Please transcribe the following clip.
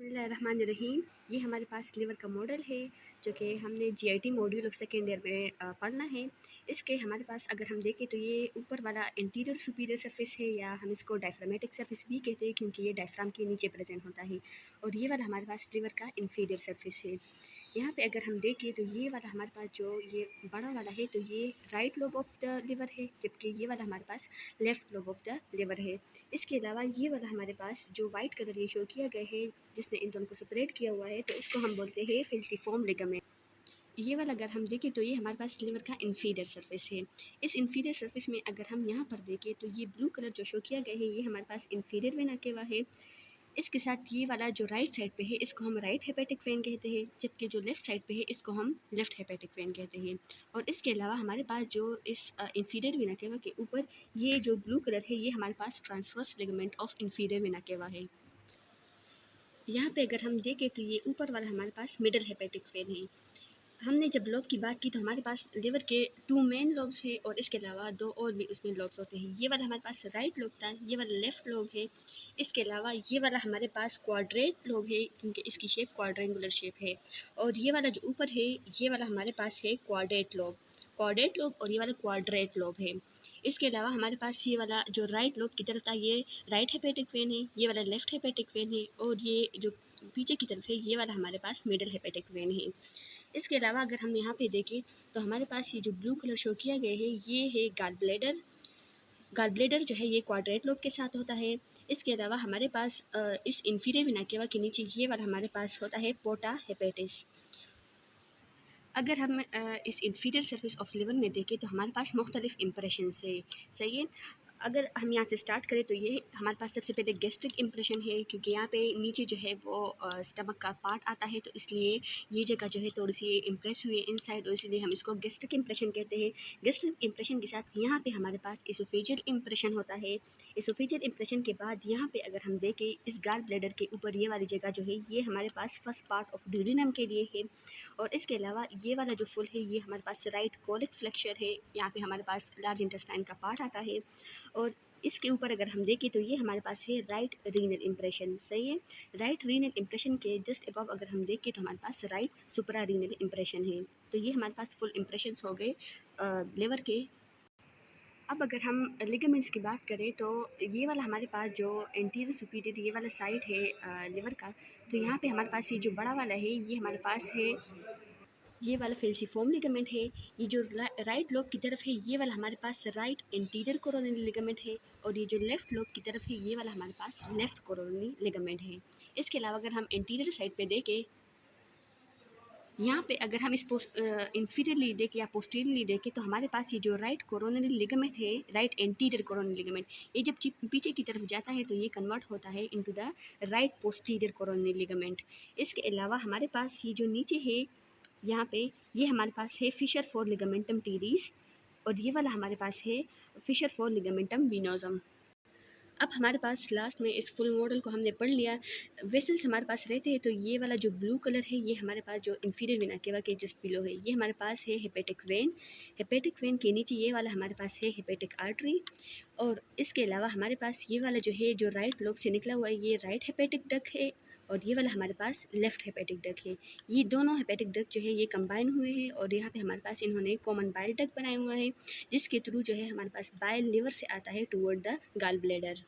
बिस्मिल्लाहिर्रहमानिर्रहीम। ये हमारे पास लीवर का मॉडल है जो कि हमने GIT module of second year में पढ़ना है। इसके हमारे पास अगर हम देखें तो ये ऊपर वाला इंटीरियर सुपीरियर सरफेस है, या हम इसको डायफ्रामेटिक सरफेस भी कहते हैं क्योंकि ये डायफ्राम के नीचे प्रेजेंट होता है। और ये वाला हमारे पास लीवर का इंफीरियर सरफेस है। यहाँ पे अगर हम देखें तो ये वाला हमारे पास जो ये बड़ा वाला है तो ये right lobe of the liver है, जबकि ये वाला हमारे पास left lobe of the liver है। इसके अलावा ये वाला हमारे पास जो वाइट कलर ये शो किया गया है, जिसने इन दोनों को सेपरेट किया हुआ है, तो इसको हम बोलते हैं फिल्सिफॉर्म लिगामेंट। ये वाला अगर हम देखें तो ये हमारे पास लिवर का इंफीरियर सरफेस है। इस इंफीरियर सरफेस में अगर हम यहाँ पर देखें तो ये ब्लू कलर जो शो किया गया है ये हमारे पास इंफीरियर वेना केवा है। इसके साथ ये वाला जो राइट साइड पे है इसको हम राइट हेपेटिक वेन कहते हैं, जबकि जो लेफ़्ट साइड पे है इसको हम लेफ़्ट हेपेटिक वेन कहते हैं। और इसके अलावा हमारे पास जो इस इंफीरियर वेना केवा के ऊपर ये जो ब्लू कलर है ये हमारे पास transverse ligament of inferior vena cava है। यहाँ पे अगर हम देखें तो ये ऊपर वाला हमारे पास मिडल हेपेटिक वेन है। हमने जब लोब की बात की तो हमारे पास लिवर के 2 मेन लोब्स है और इसके अलावा 2 और भी उसमें लोब्स होते हैं। ये वाला हमारे पास राइट लोब था, ये वाला लेफ़्ट लोब है। इसके अलावा ये वाला हमारे पास क्वाड्रेट लोब है क्योंकि इसकी शेप क्वाड्रेंगुलर शेप है। और ये वाला जो ऊपर है ये वाला हमारे पास है क्वाड्रेट लोब और ये वाला क्वाड्रेट लोब है। इसके अलावा हमारे पास ये वाला जो राइट लोब की तरफ था ये राइट हेपेटिक वेन है, ये वाला लेफ़्ट हेपेटिक वेन है, और ये जो पीछे की तरफ है ये वाला हमारे पास मिडल हेपेटिक वेन है। इसके अलावा अगर हम यहाँ पे देखें तो हमारे पास ये जो ब्लू कलर शो किया गया है ये है गाल ब्लेडर जो है ये क्वाड्रेट लोब के साथ होता है। इसके अलावा हमारे पास इस इंफीरियर वेना केवा के नीचे ये वाला हमारे पास होता है पोर्टा हेपेटिस। अगर हम इस इंफीरियर सरफेस ऑफ लिवर में देखें तो हमारे पास मुख्तलिफ इंप्रेशन है, सही है। अगर हम यहाँ से स्टार्ट करें तो ये हमारे पास सबसे पहले गैस्ट्रिक इंप्रेशन है, क्योंकि यहाँ पे नीचे जो है वो स्टमक का पार्ट आता है, तो इसलिए ये जगह जो है थोड़ी सी इम्प्रेस हुई है इनसाइड, और इसलिए हम इसको गैस्ट्रिक इंप्रेशन कहते हैं। गैस्ट्रिक इंप्रेशन के साथ यहाँ पे हमारे पास इसोफेजियल इंप्रेशन होता है। इसोफेजियल इंप्रेशन के बाद यहाँ पे अगर हम देखें इस गाल ब्लैडर के ऊपर ये वाली जगह जो है ये हमारे पास फर्स्ट पार्ट ऑफ ड्यूडेनम के लिए है। और इसके अलावा ये वाला जो फुल है ये हमारे पास राइट कोलिक फ्लेक्चर है, यहाँ पे हमारे पास लार्ज इंटेस्टाइन का पार्ट आता है। और इसके ऊपर अगर हम देखें तो ये हमारे पास है राइट रीनल इंप्रेशन, सही है। राइट रीनल इंप्रेशन के जस्ट अबव अगर हम देखें तो हमारे पास राइट सुपरा रीनल इंप्रेशन है। तो ये हमारे पास फुल इंप्रेशंस हो गए लिवर के। अब अगर हम लिगामेंट्स की बात करें तो ये वाला हमारे पास जो एंटीरियर सुपीरियर ये वाला साइड है लिवर का, तो यहाँ पे हमारे पास ये जो बड़ा वाला है ये हमारे पास है ये वाला फेल्सिफॉर्म लिगामेंट है। ये जो राइट लोब की तरफ है ये वाला हमारे पास राइट एंटीरियर कोरोनरी लिगामेंट है, और ये जो लेफ़्ट लोब की तरफ है ये वाला हमारे पास लेफ़्ट कोरोनरी लिगामेंट है। इसके अलावा अगर हम एंटीरियर साइड पे देखें, यहाँ पे अगर हम इस इंफीरियरली देखें या पोस्टीरियरली देखें तो हमारे पास ये जो राइट कोरोनरी लिगामेंट है, राइट एंटीरियर कोरोनरी लिगामेंट, ये जब पीछे की तरफ जाता है तो ये कन्वर्ट होता है into the right posterior coronary ligament. इसके अलावा हमारे पास ये जो नीचे है यहाँ पे ये हमारे पास है फिशर फॉर लिगामेंटम टीरीज, और ये वाला हमारे पास है फिशर फॉर लिगामेंटम विनोजम। अब हमारे पास लास्ट में इस फुल मॉडल को हमने पढ़ लिया। वेसल्स हमारे पास रहते हैं तो ये वाला जो ब्लू कलर है ये हमारे पास जो इंफीरियर वेना केवा के जस्ट बिलो है ये हमारे पास है हेपेटिक वेन के नीचे ये वाला हमारे पास है हेपेटिक आर्टरी। और इसके अलावा हमारे पास ये वाला जो है जो राइट लोब से निकला हुआ है ये राइट हेपेटिक डक्ट है, और ये वाला हमारे पास लेफ़्ट हेपेटिक डक्ट है। ये दोनों हेपेटिक डक्ट जो है ये कंबाइन हुए हैं, और यहाँ पे हमारे पास इन्होंने कॉमन बाइल डक्ट बनाया हुआ है, जिसके थ्रू जो है हमारे पास बाइल लिवर से आता है टूवर्ड द गाल ब्लैडर।